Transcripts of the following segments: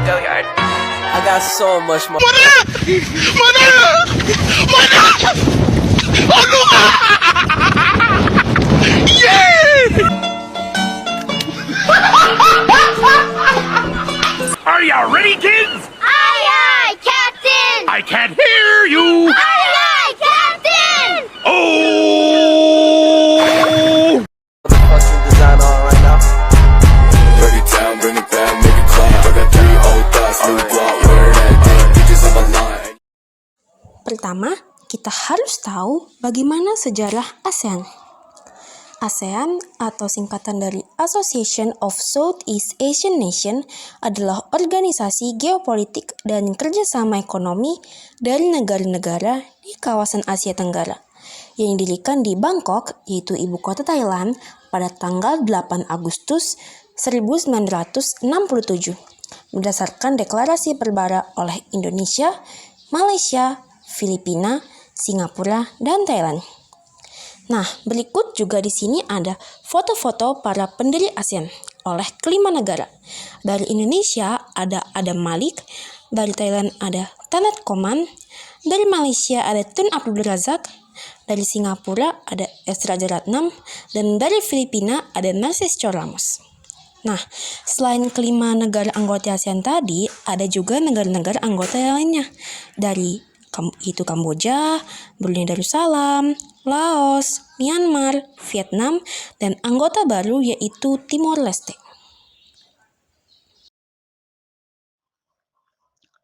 Go-Yard. I got so much more. Are you ready, kids? Aye, aye, Captain! I can't hear you. Aye, aye, Captain! Oh! Fucking design on right now. Break it down, bring it back, make it clap. I got 3 old thoughts, new block, where that damn bitches on my line. Pertama, kita harus tahu bagaimana sejarah ASEAN. ASEAN atau singkatan dari Association of Southeast Asian Nations adalah organisasi geopolitik dan kerjasama ekonomi dari negara-negara di kawasan Asia Tenggara yang didirikan di Bangkok, yaitu ibu kota Thailand, pada tanggal 8 Agustus 1967 berdasarkan deklarasi perbara oleh Indonesia, Malaysia, Filipina, Singapura, dan Thailand. Nah, berikut juga di sini ada foto-foto para pendiri ASEAN oleh kelima negara. Dari Indonesia ada Adam Malik, dari Thailand ada Thanat Khoman, dari Malaysia ada Tun Abdul Razak, dari Singapura ada S. Rajaratnam, dan dari Filipina ada Narcis Ramos. Nah, selain kelima negara anggota ASEAN tadi, ada juga negara-negara anggota lainnya dari itu Kamboja, Brunei Darussalam, Laos, Myanmar, Vietnam, dan anggota baru yaitu Timor Leste.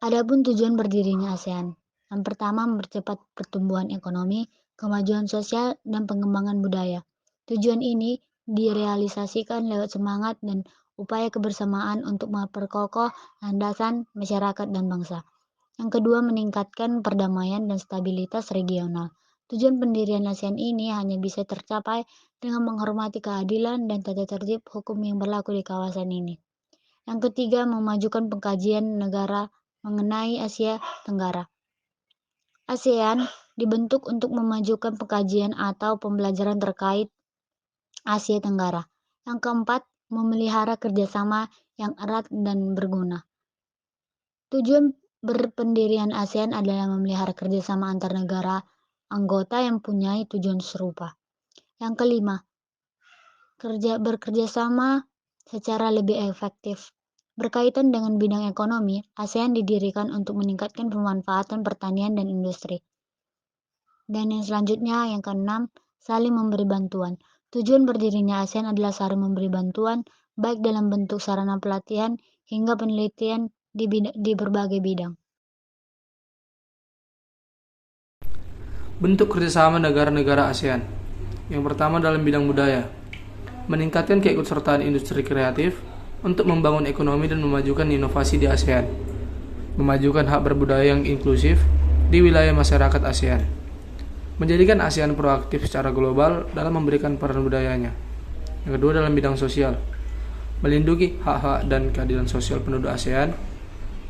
Adapun tujuan berdirinya ASEAN, yang pertama mempercepat pertumbuhan ekonomi, kemajuan sosial, dan pengembangan budaya. Tujuan ini direalisasikan lewat semangat dan upaya kebersamaan untuk memperkokoh landasan masyarakat dan bangsa. Yang kedua, meningkatkan perdamaian dan stabilitas regional. Tujuan pendirian ASEAN ini hanya bisa tercapai dengan menghormati keadilan dan tata tertib hukum yang berlaku di kawasan ini. Yang ketiga, memajukan pengkajian negara mengenai Asia Tenggara. ASEAN dibentuk untuk memajukan pengkajian atau pembelajaran terkait Asia Tenggara. Yang keempat, memelihara kerjasama yang erat dan berguna. Tujuan berpendirian ASEAN adalah memelihara kerjasama antar negara anggota yang mempunyai tujuan serupa. Yang kelima, bekerjasama secara lebih efektif. Berkaitan dengan bidang ekonomi, ASEAN didirikan untuk meningkatkan pemanfaatan pertanian dan industri. Dan yang selanjutnya, yang keenam, saling memberi bantuan. Tujuan berdirinya ASEAN adalah saling memberi bantuan, baik dalam bentuk sarana pelatihan hingga penelitian di berbagai bidang. Bentuk kerjasama negara-negara ASEAN. Yang pertama dalam bidang budaya, meningkatkan keikutsertaan industri kreatif untuk membangun ekonomi dan memajukan inovasi di ASEAN, memajukan hak berbudaya yang inklusif di wilayah masyarakat ASEAN, menjadikan ASEAN proaktif secara global dalam memberikan peran budayanya. Yang kedua dalam bidang sosial, melindungi hak-hak dan keadilan sosial penduduk ASEAN,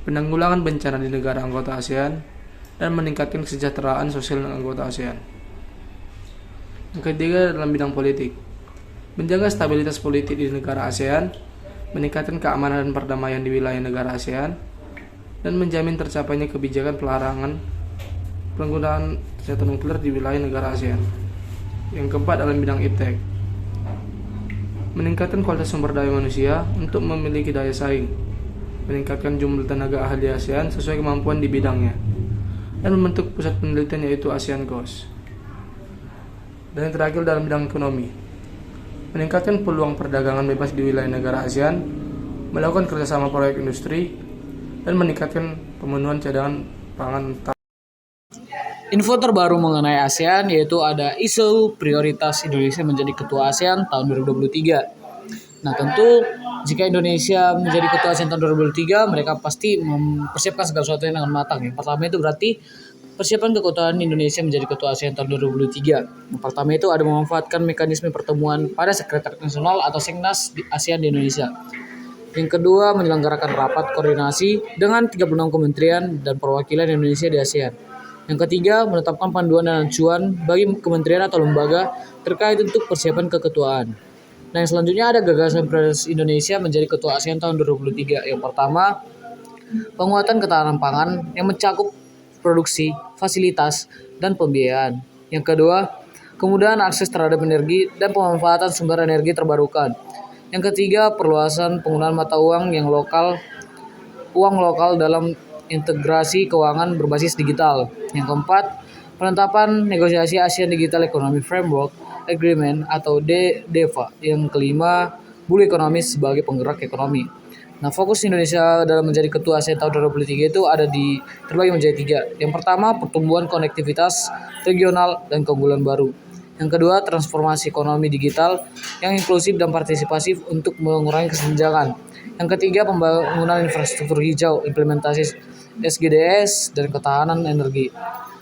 penanggulangan bencana di negara anggota ASEAN, dan meningkatkan kesejahteraan sosial anggota ASEAN. Yang ketiga dalam bidang politik, menjaga stabilitas politik di negara ASEAN, meningkatkan keamanan dan perdamaian di wilayah negara ASEAN, dan menjamin tercapainya kebijakan pelarangan penggunaan senjata nuklir di wilayah negara ASEAN. Yang keempat dalam bidang iptek, meningkatkan kualitas sumber daya manusia untuk memiliki daya saing, meningkatkan jumlah tenaga ahli ASEAN sesuai kemampuan di bidangnya, dan membentuk pusat penelitian yaitu ASEAN Coast. Dan yang terakhir dalam bidang ekonomi, meningkatkan peluang perdagangan bebas di wilayah negara ASEAN, melakukan kerjasama proyek industri, dan meningkatkan pemenuhan cadangan pangan. Info terbaru mengenai ASEAN yaitu ada isu prioritas Indonesia menjadi ketua ASEAN tahun 2023. Nah tentu jika Indonesia menjadi ketua ASEAN tahun 2023, mereka pasti mempersiapkan segala sesuatu dengan matang. Yang pertama itu berarti persiapan keketuaan Indonesia menjadi ketua ASEAN tahun 2023. Yang pertama itu ada memanfaatkan mekanisme pertemuan pada Sekretariat Nasional atau Seknas di ASEAN di Indonesia. Yang kedua, menyelenggarakan rapat koordinasi dengan 36 kementerian dan perwakilan Indonesia di ASEAN. Yang ketiga, menetapkan panduan dan acuan bagi kementerian atau lembaga terkait untuk persiapan keketuaan. Nah, yang selanjutnya ada gagasan prioritas Indonesia menjadi ketua ASEAN tahun 2023. Yang pertama, penguatan ketahanan pangan yang mencakup produksi, fasilitas, dan pembiayaan. Yang kedua, kemudahan akses terhadap energi dan pemanfaatan sumber energi terbarukan. Yang ketiga, perluasan penggunaan mata uang lokal dalam integrasi keuangan berbasis digital. Yang keempat, penetapan negosiasi ASEAN Digital Economy Framework Agreement atau DEFA. Yang kelima, Blue Economy sebagai penggerak ekonomi. Nah, fokus Indonesia dalam menjadi ketua ASEAN tahun 2023 itu terbagi menjadi 3. Yang pertama, pertumbuhan konektivitas regional dan keunggulan baru. Yang kedua, transformasi ekonomi digital yang inklusif dan partisipasif untuk mengurangi kesenjangan. Yang ketiga, pembangunan infrastruktur hijau, implementasi SGDS, dan ketahanan energi.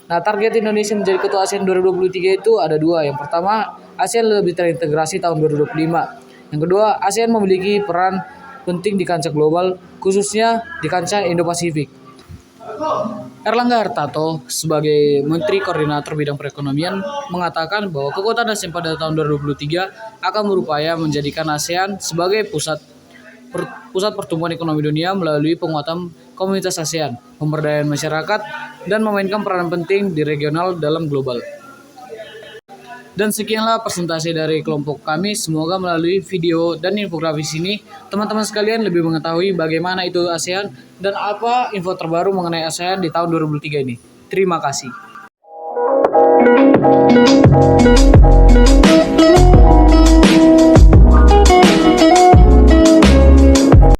Nah, target Indonesia menjadi ketua ASEAN 2023 itu ada 2. Yang pertama, ASEAN lebih terintegrasi tahun 2025. Yang kedua, ASEAN memiliki peran penting di kancah global, khususnya di kancah Indo-Pasifik. Erlangga Hartarto sebagai Menteri Koordinator Bidang Perekonomian mengatakan bahwa kekuatan ASEAN pada tahun 2023 akan berupaya menjadikan ASEAN sebagai pusat pertumbuhan ekonomi dunia melalui penguatan komunitas ASEAN, pemberdayaan masyarakat, dan memainkan peran penting di regional dalam global. Dan sekianlah presentasi dari kelompok kami. Semoga melalui video dan infografis ini, teman-teman sekalian lebih mengetahui bagaimana itu ASEAN dan apa info terbaru mengenai ASEAN di tahun 2023 ini. Terima kasih.